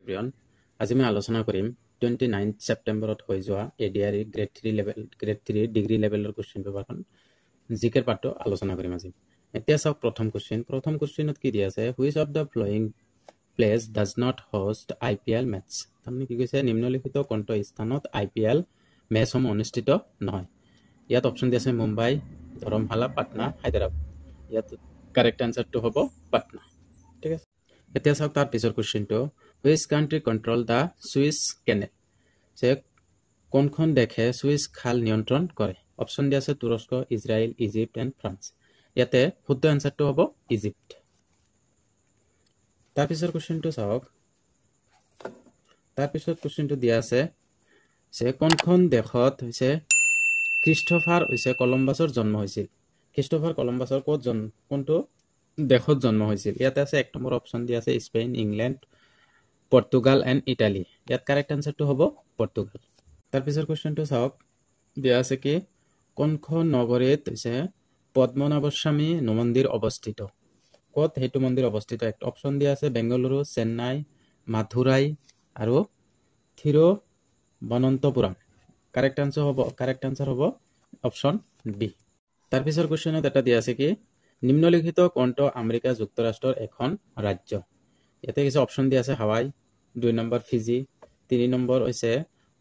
প্ৰিয়ন আজি মই আলোচনা কৰিম 29 সেপ্টেম্বৰত হৈ যোৱা এডিআৰ গ্ৰেড 3 ডিগ্ৰী লেভেলৰ কোশ্চেন পেপাৰখন জিকেৰ পাৰ্টটো আলোচনা কৰিম আজি এতিয়া চাওক প্ৰথম কোশ্চেনত কি দিয়া আছে which of the flowing place does not host IPL match তাৰমানে কি কৈছে নিম্নলিখিত কোনটো স্থানত আইপিএল মেচসমূহ অনুষ্ঠিত নহয় ইয়াত অপচন দিয়া আছে মুম্বাই ধৰমশালা পাটনা হায়দৰাবাদ ইয়াত কাৰেক্ট আনসাৰটো হ'ব পাটনা ঠিক আছে এতিয়া চাওক তাৰ পিছৰ কোশ্চেনটো Which country control the Suez Canal? যে কোনখন দেশে সুইচ খাল নিয়ন্ত্ৰণ কৰে অপচন দিয়া আছে তুৰস্ক ইজৰাইল ইজিপ্ট এণ্ড ফ্ৰান্স ইয়াতে শুদ্ধ আনসাৰটো হ'ব ইজিপ্ট তাৰ পিছৰ কোশ্চেনটো চাওক তাৰ পিছত কোশ্চেনটো দিয়া আছে যে কোনখন দেশত হৈছে ক্ৰিষ্টোফাৰ হৈছে কলম্বাছৰ জন্ম হৈছিল ক্ৰিষ্টোফাৰ কলম্বাছৰ কোনটো দেশত জন্ম হৈছিল ইয়াতে আছে এক নম্বৰ অপচন দিয়া আছে Spain England Portugal and Italy ইয়াত কাৰেক্ট আনসাৰটো হ'ব পৰ্তুগাল তাৰ পিছৰ কোশ্চেনটো চাওক দিয়া আছে কি কোনখন নগৰীত হৈছে পদ্মনাভস্বামী মন্দিৰ অৱস্থিত ক'ত হেতু মন্দিৰ অৱস্থিত একটা অপচন দিয়া আছে বেংগালুৰু চেন্নাই মাথুৰাই আৰু থিৰুবনন্তপুৰম কাৰেক্ট আনসাৰ হ'ব অপচন ডি তাৰ পিছৰ কোশ্চেনত এটা দিয়া আছে কি নিম্নলিখিত কোনটো আমেৰিকা যুক্তৰাষ্ট্ৰৰ এখন ৰাজ্য ইয়াতে কিছু অপচন দিয়া আছে হাৱাই 2 নম্বৰ ফিজি 3 নম্বৰ হৈছে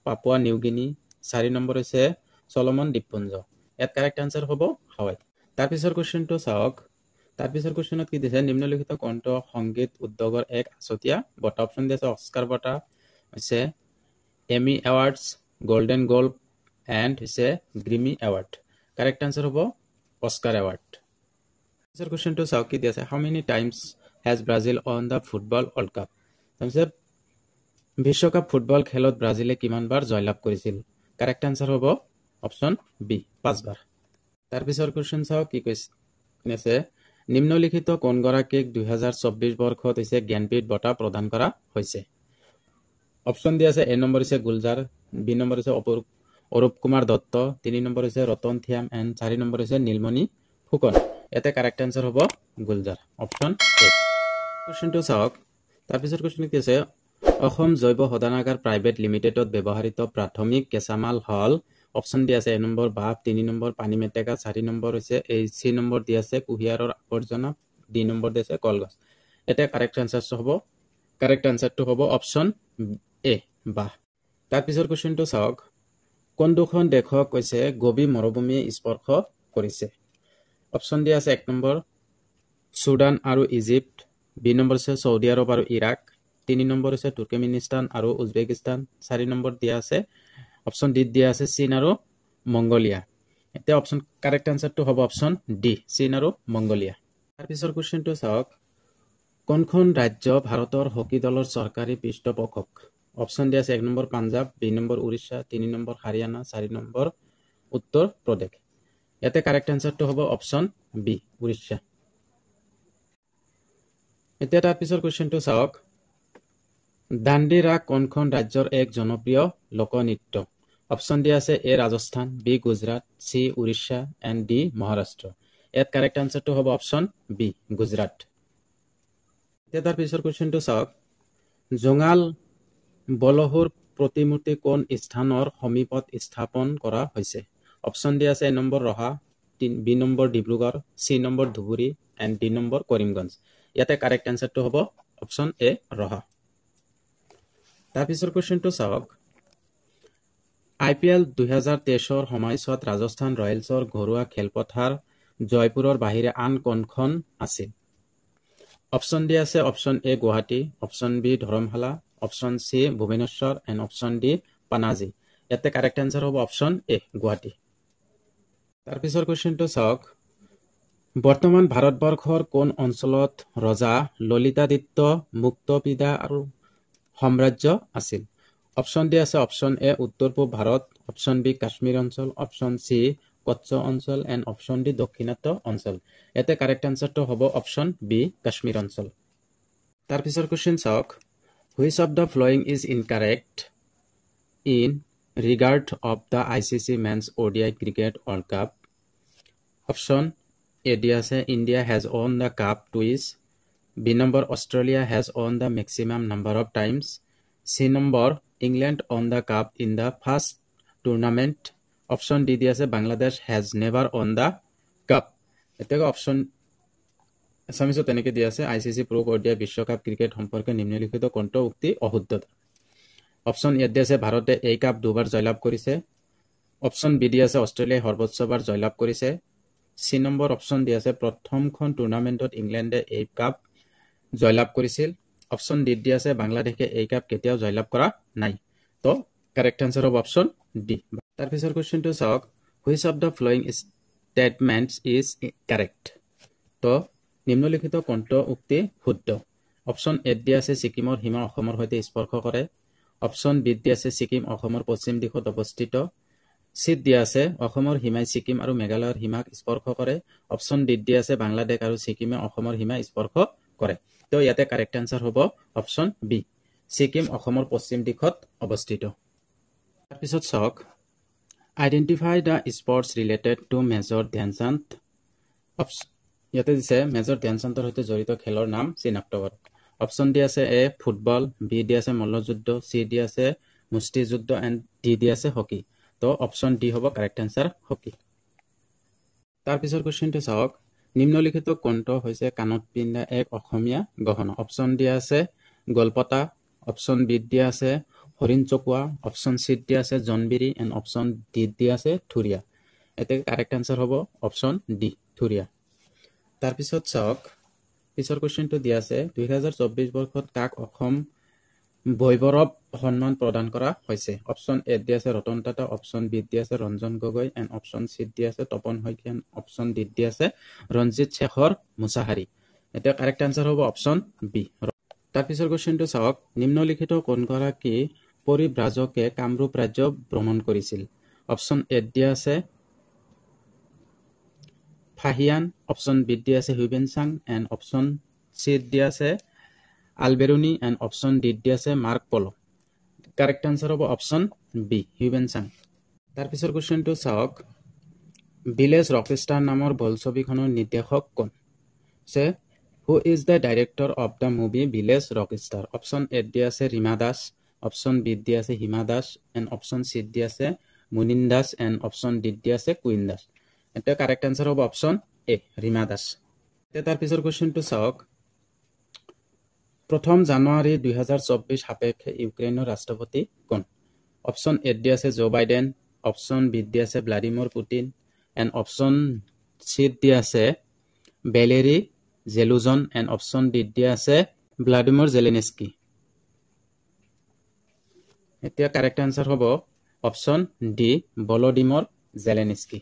পাপুয়া নিউ গিনি 4 নম্বৰ হৈছে সলোমন দ্বীপপুঞ্জ ইয়াত কাৰেক্ট আনসাৰ হ'ব হাৱাই তাৰ পিছৰ কোশ্চেনটো চাওক তাৰ পিছৰ কোশ্চেনত কি দিছে নিম্নলিখিত কোনটো সংগীত উদ্যোগৰ এক আছতীয়া বঁটা অপচন দিয়া আছে অস্কাৰ বঁটা হৈছে Emmy awards golden globe and হৈছে গ্ৰিমি এৱাৰ্ড কাৰেক্ট আনসাৰ হ'ব অস্কাৰ এৱাৰ্ড পিছৰ কোশ্চেনটো চাওক কি দিয়া আছে how many times has Brazil won the football world cup তাৰপিছত বিশ্বকাপ ফুটবল খেলত ব্ৰাজিলে কিমান বাৰ জয়লাভ কৰিছিল কাৰেক্ট আনসাৰ হ'ব অপচন বি 5 বাৰ তাৰ পিছৰ কোশ্চেন চাওক কি কৈছে নিম্নলিখিত কোন গৰাকীক 2024 বৰ্ষত হৈছে জ্ঞানপীঠ বঁটা প্ৰদান কৰা হৈছে অপচন দিয়া আছে এ নম্বৰ হৈছে গুলজাৰ বি নম্বৰ হৈছে অৰূপ কুমাৰ দত্ত 3 নম্বৰ হৈছে ৰতন থিয়াম এণ্ড 4 নম্বৰ হৈছে নীলমণি ফুকন ইয়াতে কাৰেক্ট আনসাৰ হ'ব গুলজাৰ অপচন এ কোশ্চেনটো চাওক তাৰ পিছৰ কোশ্চেন কি আছে অসম জৈৱ শোধনাগাৰ প্ৰাইভেট লিমিটেডত ব্যৱহৃত প্ৰাথমিক কেঁচামাল হল অপচন দিয়া আছে এ নম্বৰ বাপ 3 নম্বৰ পানী মেটেকা 4 নম্বৰ হৈছে চি নম্বৰ দিয়া আছে কুহিয়াৰৰ আৱৰ্জনা ডি নম্বৰ দিয়া আছে কলগছ এটা কাৰেক্ট আনসাৰটো হ'ব অপচন এ বা তাৰ পিছৰ কোশ্চেনটো চাওক কোন দুখন দেশক কৈছে গভীৰ মৰুভূমিয়ে স্পৰ্শ কৰিছে অপচন দিয়া আছে 1 নম্বৰ সুদান আৰু ইজিপ্ট বি নম্বৰ আছে সৌদি আৰব আৰু ইৰাক 3 নম্বৰ আছে তুৰ্কমেনিস্তান আৰু উজবেকিস্তান 4 নম্বৰ দিয়া আছে অপচন ডি দিয়া আছে চীন আৰু মংগোলিয়া এটা অপচন কাৰেক্ট আনসাৰটো হ'ব অপচন ডি চীন আৰু মংগোলিয়া তাৰ পিছৰ কোশ্চেনটো চাওক কোনখন ৰাজ্য ভাৰতৰ হকী দলৰ চৰকাৰী পৃষ্ঠপোষক অপচন দিয়া আছে 1 number Punjab B number Orissa 3 number Haryana 4 number Uttar Pradesh ইয়াতে কাৰেক্ট আনসাৰটো হ'ব অপচন বি উৰিষ্যা এতিয়া তাৰ পিছৰ কোশ্চেনটো চাওক দাণ্ডি ৰাগ কোনখন ৰাজ্যৰ এক জনপ্ৰিয় লোকনৃত্য অপচন দিয়া আছে A Rajasthan B Gujarat C Orissa and D Maharashtra ইয়াত কাৰেক্ট আনসাৰটো হ'ব অপচন বি গুজৰাট এতিয়া তাৰ পিছৰ কোশ্চেনটো চাওক জঙাল বলহুৰ প্ৰতিমূৰ্তি কোন স্থানৰ সমীপত স্থাপন কৰা হৈছে অপচন দিয়া আছে A number Raha B number Dibrugarh C number Dhubri and D number Karimganj ইয়াতে কাৰেক্ট আনসাৰটো হ'ব অপচন এ ৰহা তাৰ পিছৰ কোশ্চেনটো চাওক আইপিএল 2023ৰ সময়ছোৱাত ৰাজস্থান ৰয়েলছৰ ঘৰুৱা খেলপথাৰ জয়পুৰৰ বাহিৰে আন কোনখন আছিল অপচন দিয়া আছে option A Guwahati option B Dharamshala option C Bhubaneswar and option D Panaji ইয়াতে কাৰেক্ট আনসাৰ হ'ব অপচন এ গুৱাহাটী তাৰ পিছৰ কোশ্চেনটো চাওক বৰ্তমান ভাৰতবৰ্ষৰ কোন অঞ্চলত ৰজা ললিতাদিত্য মুক্তপিদা আৰু সাম্ৰাজ্য আছিল অপচন দিয়া আছে অপচন এ উত্তৰ পূব ভাৰত অপচন বি কাশ্মীৰ অঞ্চল অপচন চি কচ্ছ অঞ্চল এণ্ড অপচন ডি দক্ষিণাত্য অঞ্চল ইয়াতে কাৰেক্ট আনসাৰটো হ'ব অপচন বি কাশ্মীৰ অঞ্চল তাৰ পিছৰ কোশ্চেন চাওক which of the following is incorrect in regard of the ICC men's ODI cricket world cup option A দিয়া আছে India has won the cup twice B number Australia has won the maximum number of times C number England won the cup in the first tournament option D দি আছে Bangladesh has never won the cup এতিয়া option এছামিছত তেনেকৈ দিয়া আছে ICC প্ৰ' ODI বিশ্বকাপ cricket সম্পৰ্কে নিম্নলিখিত কোনটো উক্তি অশুদ্ধ অপশ্যন এ দি আছে ভাৰতে এই কাপ দুবাৰ জয়লাভ কৰিছে অপশ্যন বি দি আছে অষ্ট্ৰেলিয়াই সৰ্বোচ্চবাৰ জয়লাভ কৰিছে সি নম্বৰ অপশ্যন দি আছে প্ৰথমখন টুৰ্ণামেণ্টত ইংলেণ্ডে এই কাপ জয়লাভ কৰিছিল অপশ্যন ডি দি আছে বাংলাদেশে এই কাপ কেতিয়াও জয়লাভ কৰা নাই তো কাৰেক্ট আনসাৰ হ'ব অপশ্যন ডি তাৰ পিছৰ কোৱেশ্চনটো চাওক which of the flowing statements is correct তো নিম্নলিখিত কোনটো উক্তি শুদ্ধ অপশ্যন এ দি আছে ছিকিমৰ সীমা অসমৰ সৈতে স্পৰ্শ কৰে অপশ্যন বি দি আছে ছিকিম অসমৰ পশ্চিম দিশত অৱস্থিত চি দিয়া আছে অসমৰ সীমাই ছিকিম আৰু মেঘালয়ৰ সীমাক স্পৰ্শ কৰে অপশ্যন ডি দি আছে বাংলাদেশ আৰু ছিকিমে অসমৰ সীমা স্পৰ্শ কৰে তো ইয়াতে কাৰেক্ট আনসাৰ হ'ব অপশ্যন বি ছিকিম অসমৰ পশ্চিম দিশত অৱস্থিত তাৰপিছত চাওক identify the sports related to major Dhyan Chand ইয়াতে দিছে মেজৰ ধ্যানচান্দৰ সৈতে জড়িত খেলৰ নাম চিনাক্ত কৰক অপশ্যন ডি আছে এ ফুটবল বি দি আছে মল্লযুদ্ধ চি দি আছে মুষ্টিযুদ্ধ এণ্ড ডি দি আছে হকী তো অপশ্যন ডি হ'ব কাৰেক্ট আনসাৰ হকী তাৰপিছৰ কুৱেশ্যনটো চাওক নিম্নলিখিত কোনটো হৈছে কাণত পিন্ধা এক অসমীয়া গহনা অপশ্যন ডি আছে গলপতা অপশ্যন বি দিয়া আছে হৰিণ চকুৱা অপশ্যন চি দিয়া আছে জনবিৰি এণ্ড অপশ্যন ডি দিয়া আছে থুৰীয়া এতিয়া কাৰেক্ট আনসাৰ হ'ব অপশ্যন ডি থুৰীয়া তাৰপিছত চাওক পিছৰ কুৱেশ্যনটো দিয়া আছে 2024 বৰ্ষত কাক অসম বৈভৱ সন্মান প্ৰদান কৰা হৈছে অপশ্যন এ দি আছে ৰতন টাটা অপশ্যন বি দি আছে Ranjan Gogoi and option C দি আছে তপন শইকীয়া অপশ্যন ডি দি আছে ৰঞ্জিত শেখৰ মুছাহাৰী এতিয়া কাৰেক্ট আনসাৰ হ'ব অপশ্যন বি তাৰপিছৰ কুৱেশ্যনটো চাওক নিম্নলিখিত কোনগৰাকী পৰিব্ৰাজকে কামৰূপ ৰাজ্য ভ্ৰমণ কৰিছিল অপশ্যন এ দি আছে ফাহিয়ান অপশ্যন বি দি আছে হিউবেন চাং এণ্ড অপশ্যন চি দি আছে আলবেৰুনি এণ্ড অপশ্যন ডি দি আছে মাৰ্ক পল কাৰেক্ট আনসাৰ হ'ব অপশ্যন বি হিউবেন চাং তাৰপিছৰ কুৱেশ্যনটো চাওক ভিলেজ ৰকষ্টাৰ নামৰ বোলছবিখনৰ নিৰ্দেশক কোন সে who is the director of the movie village rockstar option A দি আছে ৰীমা দাস অপশ্যন বি দি আছে Hima Das and option C দি আছে Munin Das and option D দি আছে কুইন দাস এটা কাৰেক্ট আনসাৰ হ'ব অপশ্যন এ ৰীমা দাস এতিয়া তাৰ পিছৰ কুৱেশ্যনটো চাওক 1 জানুৱাৰী 2024 সাপেক্ষে ইউক্ৰেইনৰ ৰাষ্ট্ৰপতি কোন অপশ্যন এ দি আছে জো বাইডেন অপশ্যন বি দি আছে Vladimir Putin and option C দি আছে Valery Zaluzhny and option D দি আছে ভ্লাদিমিৰ জেলেনস্কি এতিয়া কাৰেক্ট আনসাৰ হ'ব অপশ্যন ডি ভলোদিমিৰ জেলেনস্কি